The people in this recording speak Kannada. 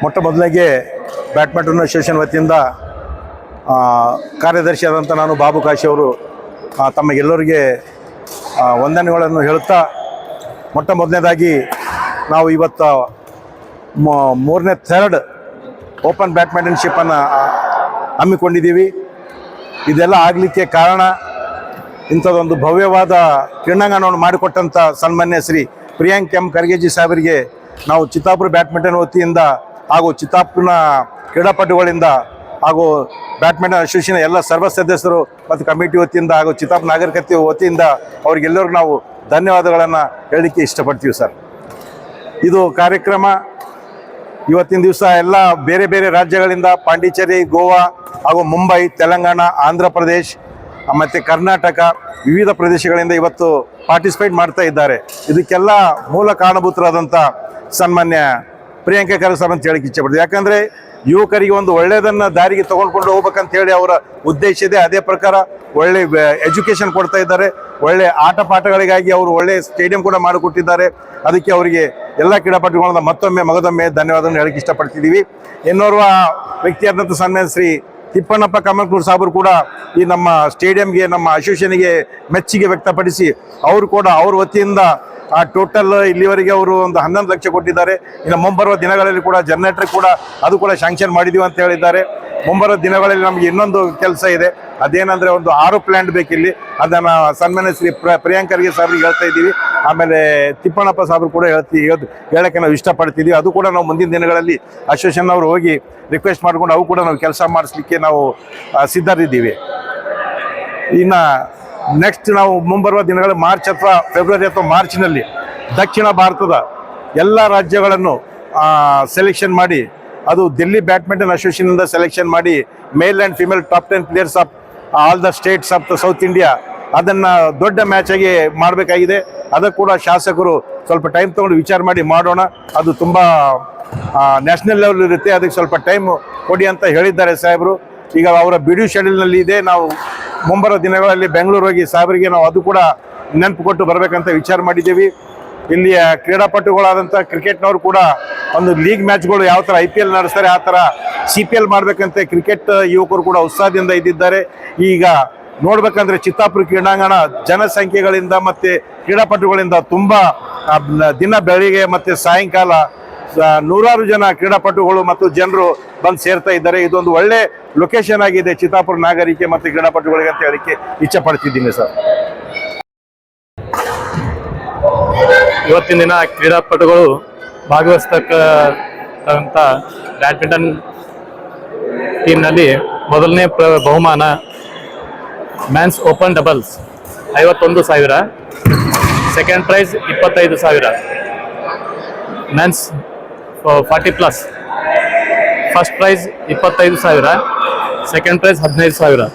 ಮೊಟ್ಟ ಮೊದಲಿಗೆ ಬ್ಯಾಡ್ಮಿಂಟನ್ ಅಸೋಸಿಯೇಷನ್ ವತಿಯಿಂದ ಕಾರ್ಯದರ್ಶಿಯಾದಂಥ ನಾನು ಬಾಬು ಕಾಶಿ ಅವರು ತಮಗೆಲ್ಲರಿಗೆ ವಂದನೆಗಳನ್ನು ಹೇಳುತ್ತಾ, ಮೊಟ್ಟ ಮೊದಲನೇದಾಗಿ ನಾವು ಇವತ್ತು ಮೂರನೇ ಥರ್ಡ್ ಓಪನ್ ಬ್ಯಾಡ್ಮಿಂಟನ್ಶಿಪ್ಪನ್ನು ಹಮ್ಮಿಕೊಂಡಿದ್ದೀವಿ. ಇದೆಲ್ಲ ಆಗಲಿಕ್ಕೆ ಕಾರಣ ಇಂಥದ್ದೊಂದು ಭವ್ಯವಾದ ಕ್ರೀಡಾಂಗಣವನ್ನು ಮಾಡಿಕೊಟ್ಟಂಥ ಸನ್ಮಾನ್ಯ ಶ್ರೀ ಪ್ರಿಯಾಂಕ್ ಎಂ ಖರ್ಗೆಜಿ ಸಾಹೇಬರಿಗೆ ನಾವು ಚಿತ್ತಾಪುರ ಬ್ಯಾಡ್ಮಿಂಟನ್ ವತಿಯಿಂದ ಹಾಗೂ ಚಿತ್ತಾಪುರನ ಕ್ರೀಡಾಪಟುಗಳಿಂದ ಹಾಗೂ ಬ್ಯಾಡ್ಮಿಂಟನ್ ಅಸೋಸಿಯೇಷನ್ ಎಲ್ಲ ಸರ್ವ ಸದಸ್ಯರು ಮತ್ತು ಕಮಿಟಿ ವತಿಯಿಂದ ಹಾಗೂ ಚಿತ್ತಾಪುರ ನಾಗರಿಕತೆ ವತಿಯಿಂದ ಅವರಿಗೆಲ್ಲರಿಗೂ ನಾವು ಧನ್ಯವಾದಗಳನ್ನು ಹೇಳಲಿಕ್ಕೆ ಇಷ್ಟಪಡ್ತೀವಿ ಸರ್. ಇದು ಕಾರ್ಯಕ್ರಮ ಇವತ್ತಿನ ದಿವಸ ಎಲ್ಲ ಬೇರೆ ಬೇರೆ ರಾಜ್ಯಗಳಿಂದ ಪಾಂಡಿಚೇರಿ, ಗೋವಾ ಹಾಗೂ ಮುಂಬೈ, ತೆಲಂಗಾಣ, ಆಂಧ್ರ ಪ್ರದೇಶ್ ಮತ್ತು ಕರ್ನಾಟಕ ವಿವಿಧ ಪ್ರದೇಶಗಳಿಂದ ಇವತ್ತು ಪಾರ್ಟಿಸಿಪೇಟ್ ಮಾಡ್ತಾ ಇದ್ದಾರೆ. ಇದಕ್ಕೆಲ್ಲ ಮೂಲ ಕಾರಣಭೂತರಾದಂಥ ಸನ್ಮಾನ್ಯ ಪ್ರಿಯಾಂಕ ಖರ್ಗೆ ಸಾಹೇಬ್ ಅಂತ ಹೇಳಕ್ಕೆ ಇಚ್ಛೆಪಡ್ತೀವಿ. ಯಾಕಂದರೆ ಯುವಕರಿಗೆ ಒಂದು ಒಳ್ಳೆಯದನ್ನು ದಾರಿಗೆ ತೊಗೊಂಡ್ಕೊಂಡು ಹೋಗ್ಬೇಕಂತೇಳಿ ಅವರ ಉದ್ದೇಶ ಇದೆ. ಅದೇ ಪ್ರಕಾರ ಒಳ್ಳೆ ಎಜುಕೇಷನ್ ಕೊಡ್ತಾ ಇದ್ದಾರೆ. ಒಳ್ಳೆ ಆಟ ಪಾಠಗಳಿಗಾಗಿ ಅವರು ಒಳ್ಳೆ ಸ್ಟೇಡಿಯಂ ಕೂಡ ಮಾಡಿಕೊಟ್ಟಿದ್ದಾರೆ. ಅದಕ್ಕೆ ಅವರಿಗೆ ಎಲ್ಲ ಕ್ರೀಡಾಪಟುಗಳಿಂದ ಮಗದೊಮ್ಮೆ ಧನ್ಯವಾದವನ್ನು ಹೇಳಕ್ಕೆ ಇಷ್ಟಪಡ್ತಿದ್ದೀವಿ. ಇನ್ನೋರ್ವ ವ್ಯಕ್ತಿಯಾದಂಥ ಸನ್ಮಾನ್ಯ ಶ್ರೀ ತಿಪ್ಪಣ್ಣಪ್ಪ ಕಮಲ್ಕೂರು ಸಾಹೇಬರು ಕೂಡ ಈ ನಮ್ಮ ಸ್ಟೇಡಿಯಂಗೆ, ನಮ್ಮ ಅಸೋಸಿಯೇಷನ್ಗೆ ಮೆಚ್ಚುಗೆ ವ್ಯಕ್ತಪಡಿಸಿ ಅವರು ಕೂಡ ಅವ್ರ ವತಿಯಿಂದ ಟೋಟಲ್ ಇಲ್ಲಿವರೆಗೆ ಅವರು ಒಂದು 11 ಲಕ್ಷ ಕೊಟ್ಟಿದ್ದಾರೆ. ಇನ್ನು ಮುಂಬರುವ ದಿನಗಳಲ್ಲಿ ಕೂಡ ಜನರೇಟರ್ ಕೂಡ ಅದು ಕೂಡ ಶಾಂಕ್ಷನ್ ಮಾಡಿದ್ದೀವಿ ಅಂತ ಹೇಳಿದ್ದಾರೆ. ಮುಂಬರುವ ದಿನಗಳಲ್ಲಿ ನಮಗೆ ಇನ್ನೊಂದು ಕೆಲಸ ಇದೆ. ಅದೇನಂದರೆ ಒಂದು 6 ಪ್ಲ್ಯಾಂಟ್ ಬೇಕಿಲ್ಲಿ. ಅದನ್ನು ಸನ್ಮಾನ್ಯ ಶ್ರೀ ಪ್ರಿಯಾಂಕ್ ಖರ್ಗೆ ಸಾಹೇಬ್ರಿಗೆ ಹೇಳ್ತಾ ಇದ್ದೀವಿ. ಆಮೇಲೆ ತಿಪ್ಪಣ್ಣಪ್ಪ ಸಾಹೇಬ್ರು ಕೂಡ ಹೇಳೋಕ್ಕೆ ನಾವು ಇಷ್ಟಪಡ್ತಿದ್ದೀವಿ. ಅದು ಕೂಡ ನಾವು ಮುಂದಿನ ದಿನಗಳಲ್ಲಿ ಅಸೋಸಿಯೇಷನ್ ಅವರು ಹೋಗಿ ರಿಕ್ವೆಸ್ಟ್ ಮಾಡಿಕೊಂಡು ಅವು ಕೂಡ ನಾವು ಕೆಲಸ ಮಾಡಿಸ್ಲಿಕ್ಕೆ ನಾವು ಸಿದ್ಧರಿದ್ದೀವಿ. ಇನ್ನು ನೆಕ್ಸ್ಟ್ ನಾವು ಮುಂಬರುವ ದಿನಗಳ ಮಾರ್ಚ್ ಅಥವಾ ಫೆಬ್ರವರಿ ಅಥವಾ ಮಾರ್ಚ್ನಲ್ಲಿ ದಕ್ಷಿಣ ಭಾರತದ ಎಲ್ಲ ರಾಜ್ಯಗಳನ್ನು ಸೆಲೆಕ್ಷನ್ ಮಾಡಿ, ಅದು ದಿಲ್ಲಿ ಬ್ಯಾಡ್ಮಿಂಟನ್ ಅಸೋಸಿಯೇಷನಿಂದ ಸೆಲೆಕ್ಷನ್ ಮಾಡಿ male and female top 10 players of all the States of the south India ಅದನ್ನು ದೊಡ್ಡ ಮ್ಯಾಚಾಗಿ ಮಾಡಬೇಕಾಗಿದೆ. ಅದಕ್ಕೆ ಕೂಡ ಶಾಸಕರು ಸ್ವಲ್ಪ ಟೈಮ್ ತೊಗೊಂಡು ವಿಚಾರ ಮಾಡಿ ಮಾಡೋಣ. ಅದು ತುಂಬ ನ್ಯಾಷನಲ್ ಲೆವೆಲ್ ಇರುತ್ತೆ. ಅದಕ್ಕೆ ಸ್ವಲ್ಪ ಟೈಮ್ ಕೊಡಿ ಅಂತ ಹೇಳಿದ್ದಾರೆ ಸಾಹೇಬರು. ಈಗ ಅವರ ಬಿಡ್ಯೂ ಶೆಡ್ಯೂಲ್ನಲ್ಲಿ ಇದೆ. ನಾವು ಮುಂಬರೋ ದಿನಗಳಲ್ಲಿ ಬೆಂಗಳೂರು ಹೋಗಿ ಸಾಹೇಬರಿಗೆ ನಾವು ಅದು ಕೂಡ ನೆನಪು ಕೊಟ್ಟು ಬರಬೇಕಂತ ವಿಚಾರ ಮಾಡಿದ್ದೀವಿ. ಇಲ್ಲಿಯ ಕ್ರೀಡಾಪಟುಗಳಾದಂಥ ಕ್ರಿಕೆಟ್ನವರು ಕೂಡ ಒಂದು ಲೀಗ್ ಮ್ಯಾಚ್ಗಳು ಯಾವ ಥರ IPL ನಡೆಸ್ತಾರೆ ಆ ಥರ CPL ಮಾಡಬೇಕಂತ ಕ್ರಿಕೆಟ್ ಯುವಕರು ಕೂಡ ಉತ್ಸಾಹದಿಂದ ಇದ್ದಿದ್ದಾರೆ. ಈಗ ನೋಡ್ಬೇಕಂದ್ರೆ ಚಿತ್ತಾಪುರ ಕ್ರೀಡಾಂಗಣ ಜನಸಂಖ್ಯೆಗಳಿಂದ ಮತ್ತು ಕ್ರೀಡಾಪಟುಗಳಿಂದ ತುಂಬ ದಿನ ಬೆಳಿಗ್ಗೆ ಮತ್ತು ಸಾಯಂಕಾಲ ನೂರಾರು ಜನ ಕ್ರೀಡಾಪಟುಗಳು ಮತ್ತು ಜನರು ಬಂದು ಸೇರ್ತಾ ಇದ್ದಾರೆ. ಇದೊಂದು ಒಳ್ಳೆ ಲೊಕೇಶನ್ ಆಗಿದೆ ಚಿತ್ತಾಪುರ ನಾಗರಿಕೆ ಮತ್ತು ಕ್ರೀಡಾಪಟುಗಳಿಗೆ ಅಂತ ಹೇಳಿಕ್ಕೆ ಇಚ್ಛೆ ಪಡ್ತಿದ್ದೀನಿ ಸರ್. ಇವತ್ತಿನ ದಿನ ಕ್ರೀಡಾಪಟುಗಳು ಭಾಗವಹಿಸ್ತಕ್ಕಂಥ ಬ್ಯಾಡ್ಮಿಂಟನ್ ಟೀಮ್ನಲ್ಲಿ ಮೊದಲನೇ ಬಹುಮಾನ men's open doubles 51,000, second prize 25,000, men's 40+, first prize 25,000, second prize 15,000.